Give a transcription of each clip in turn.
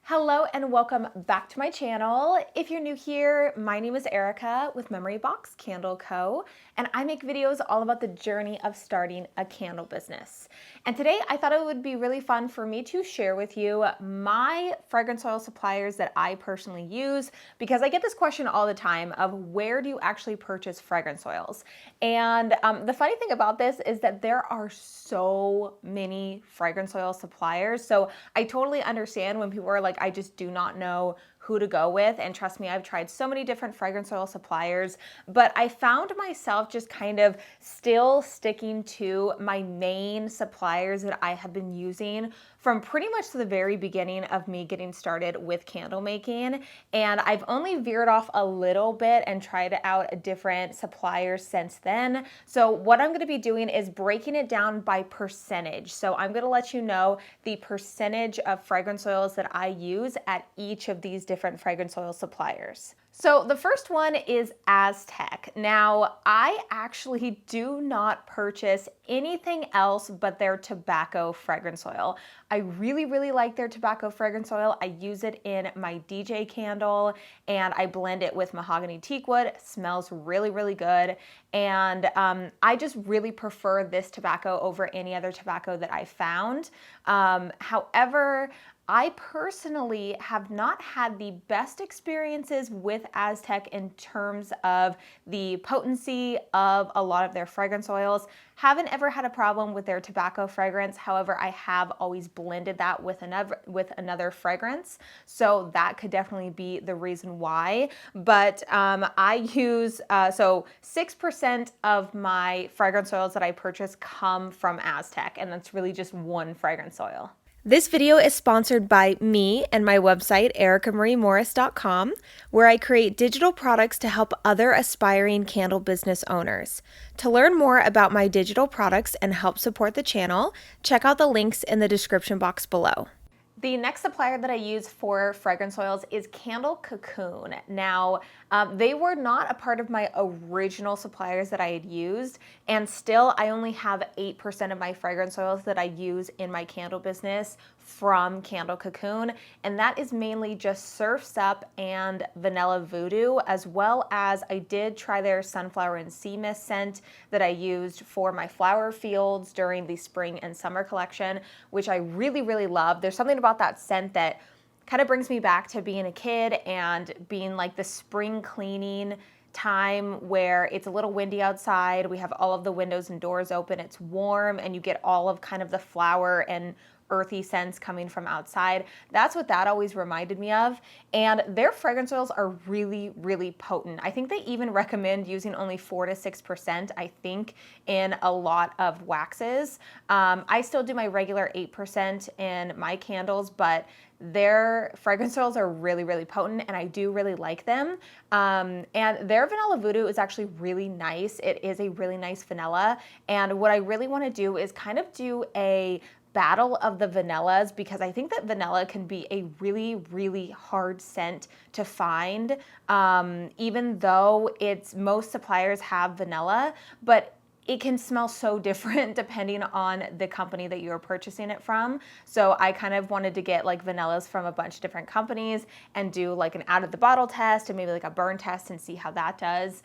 Hello and welcome back to my channel. If you're new here, my name is Erica with Memory Box Candle Co. And I make videos all about the journey of starting a candle business. And today I thought it would be really fun for me to share with you my fragrance oil suppliers that I personally use, because I get this question all the time of where do you actually purchase fragrance oils? And the funny thing about this is that there are so many fragrance oil suppliers. So I totally understand when people are like, I just do not know who to go with. And trust me, I've tried so many different fragrance oil suppliers, but I found myself just kind of still sticking to my main suppliers that I have been using from pretty much the very beginning of me getting started with candle making. And I've only veered off a little bit and tried out different suppliers since then. So what I'm going to be doing is breaking it down by percentage. So I'm going to let you know the percentage of fragrance oils that I use at each of these different fragrance oil suppliers. So the first one is Aztec. Now, I actually do not purchase anything else but their tobacco fragrance oil. I really like their tobacco fragrance oil. I use it in my DJ candle and I blend it with mahogany teakwood. It smells really good. And I just really prefer this tobacco over any other tobacco that I found. However, I personally have not had the best experiences with Aztec in terms of the potency of a lot of their fragrance oils. Haven't ever had a problem with their tobacco fragrance. However, I have always blended that with another fragrance. So that could definitely be the reason why. But I use, so 6% of my fragrance oils that I purchase come from Aztec, and that's really just one fragrance oil. This video is sponsored by me and my website, ericamariemorris.com, where I create digital products to help other aspiring candle business owners. To learn more about my digital products and help support the channel, check out the links in the description box below. The next supplier that I use for fragrance oils is Cocoon. Now, they were not a part of my original suppliers that I had used, and still I only have 8% of my fragrance oils that I use in my candle business from Cocoon, and that is mainly just Surf's Up and Vanilla Voodoo, as well as I did try their Sunflower and Sea Mist scent that I used for my flower fields during the spring and summer collection, which I really love. There's something about that scent that kind of brings me back to being a kid and being like the spring cleaning time where it's a little windy outside. We have all of the windows and doors open. It's warm and you get all of kind of the flower and earthy scents coming from outside. That's what that always reminded me of. And their fragrance oils are really potent. I think they even recommend using only 4 to 6%, I think, in a lot of waxes. I still do my regular 8% in my candles, but their fragrance oils are really potent and I do really like them. And their Vanilla Voodoo is actually really nice. It is a really nice vanilla. And what I really want to do is kind of do a battle of the vanillas, because I think that vanilla can be a really hard scent to find, even though most suppliers have vanilla, but it can smell so different depending on the company that you're purchasing it from. So I kind of wanted to get like vanillas from a bunch of different companies and do like an out of the bottle test and maybe like a burn test and see how that does,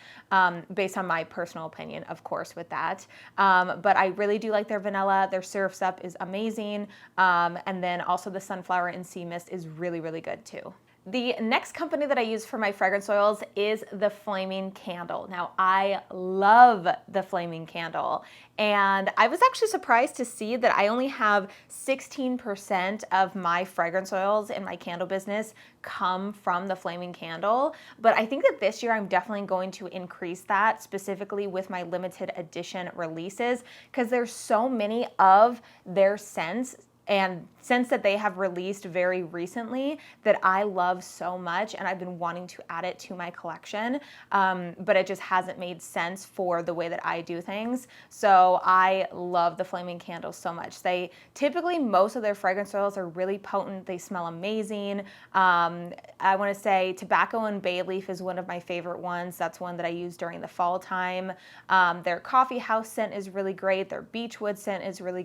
based on my personal opinion, of course, with that. But I really do like their vanilla. Their Surf's Up is amazing. And then also the Sunflower and Sea Mist is really good too. The next company that I use for my fragrance oils is the Flaming Candle. Now, I love the Flaming Candle, and I was actually surprised to see that I only have 16% of my fragrance oils in my candle business come from the Flaming Candle, but I think that this year I'm definitely going to increase that, specifically with my limited edition releases, because there's so many of their scents and scents that they have released very recently that I love so much, and I've been wanting to add it to my collection, but it just hasn't made sense for the way that I do things. So I love the Flaming Candle so much. They typically, most of their fragrance oils are really potent. They smell amazing. I want to say Tobacco and Bay Leaf is one of my favorite ones. That's one that I use during the fall time. Their Coffee House scent is really great. Their Beechwood scent is really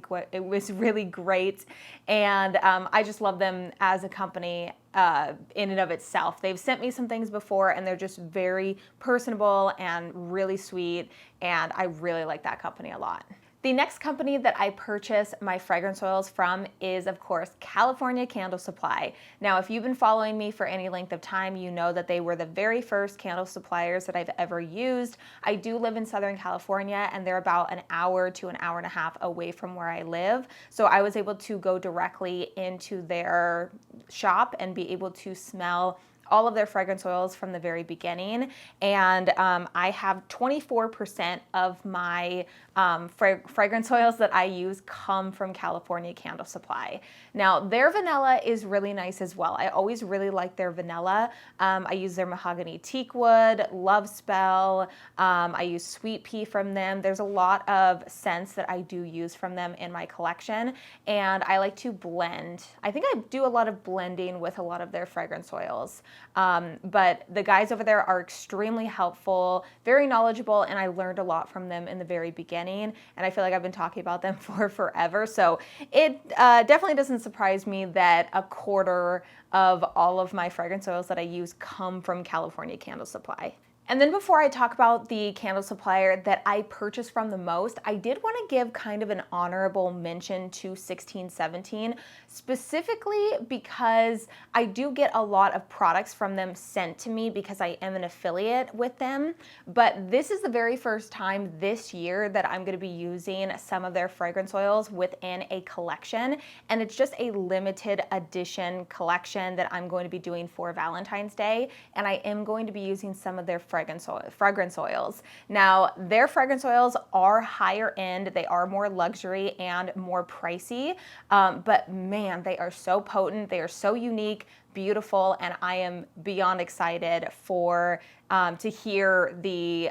great. And I just love them as a company in and of itself. They've sent me some things before, and they're just very personable and really sweet, and I really like that company a lot. The next company that I purchase my fragrance oils from is, of course, California Candle Supply. Now, if you've been following me for any length of time, you know that they were the very first candle suppliers that I've ever used. I do live in Southern California, and they're about an hour to an hour and a half away from where I live. So I was able to go directly into their shop and be able to smell all of their fragrance oils from the very beginning. And I have 24% of my fragrance oils that I use come from California Candle Supply. Now, their vanilla is really nice as well. I always really like their vanilla. I use their mahogany teakwood, love spell. I use sweet pea from them. There's a lot of scents that I do use from them in my collection, and I like to blend. I think I do a lot of blending with a lot of their fragrance oils. But the guys over there are extremely helpful, very knowledgeable, and I learned a lot from them in the very beginning, and I feel like I've been talking about them for forever. So it definitely doesn't surprise me that a quarter of all of my fragrance oils that I use come from California Candle Supply. And then before I talk about the candle supplier that I purchased from the most, I did want to give kind of an honorable mention to 1617, specifically because I do get a lot of products from them sent to me because I am an affiliate with them. But this is the very first time this year that I'm going to be using some of their fragrance oils within a collection. And it's just a limited edition collection that I'm going to be doing for Valentine's Day. And I am going to be using some of their fragrance oils. Now, their fragrance oils are higher end, they are more luxury and more pricey, but man, they are so potent, they are so unique, beautiful, and I am beyond excited for to hear the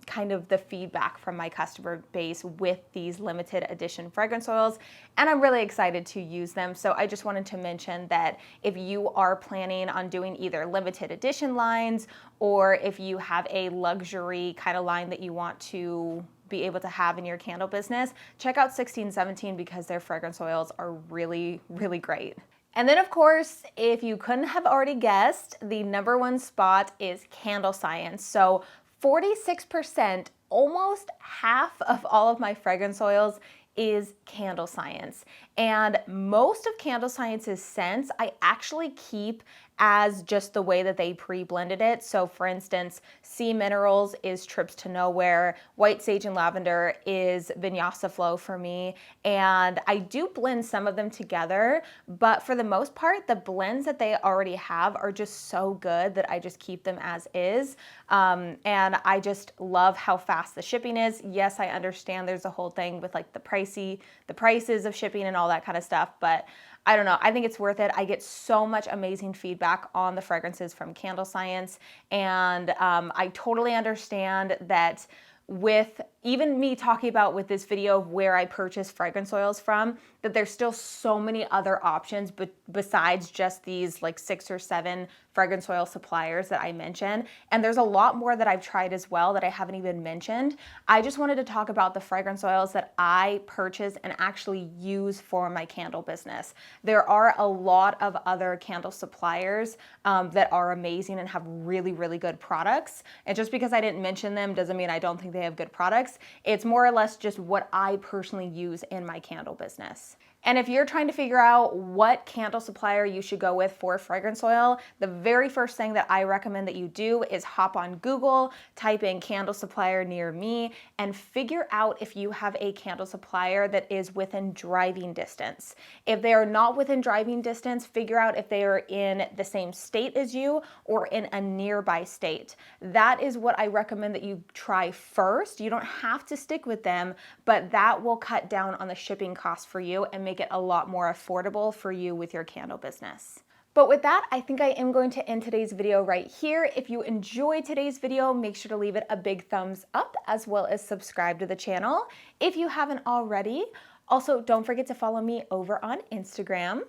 kind of the feedback from my customer base with these limited edition fragrance oils, and I'm really excited to use them. So I just wanted to mention that if you are planning on doing either limited edition lines, or if you have a luxury kind of line that you want to be able to have in your candle business, check out 1617 because their fragrance oils are really, really great. And then, of course, if you couldn't have already guessed, the number one spot is Candle Science. So 46%, almost half of all of my fragrance oils is Candle Science. And most of Candle Science's scents I actually keep as just the way that they pre-blended it. So for instance, Sea Minerals is Trips to Nowhere, White Sage and Lavender is Vinyasa Flow for me, and I do blend some of them together, but for the most part, the blends that they already have are just so good that I just keep them as is, and I just love how fast the shipping is. Yes, I understand there's a whole thing with like the prices of shipping and all that kind of stuff, but I don't know, I think it's worth it. I get so much amazing feedback on the fragrances from Candle Science, and I totally understand that with even me talking about with this video of where I purchase fragrance oils from, that there's still so many other options but besides just these like 6 or 7 fragrance oil suppliers that I mentioned. And there's a lot more that I've tried as well that I haven't even mentioned. I just wanted to talk about the fragrance oils that I purchase and actually use for my candle business. There are a lot of other candle suppliers that are amazing and have really, really good products. And just because I didn't mention them doesn't mean I don't think they have good products. It's more or less just what I personally use in my candle business. And if you're trying to figure out what candle supplier you should go with for fragrance oil, the very first thing that I recommend that you do is hop on Google, type in candle supplier near me, and figure out if you have a candle supplier that is within driving distance. If they are not within driving distance, figure out if they are in the same state as you or in a nearby state. That is what I recommend that you try first. You don't have to stick with them, but that will cut down on the shipping costs for you and make it a lot more affordable for you with your candle business. But with that, I think I am going to end today's video right here. If you enjoyed today's video, make sure to leave it a big thumbs up as well as subscribe to the channel if you haven't already. Also, don't forget to follow me over on Instagram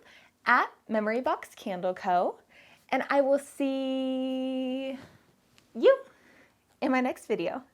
at Memory Box Candle Co. And I will see you in my next video.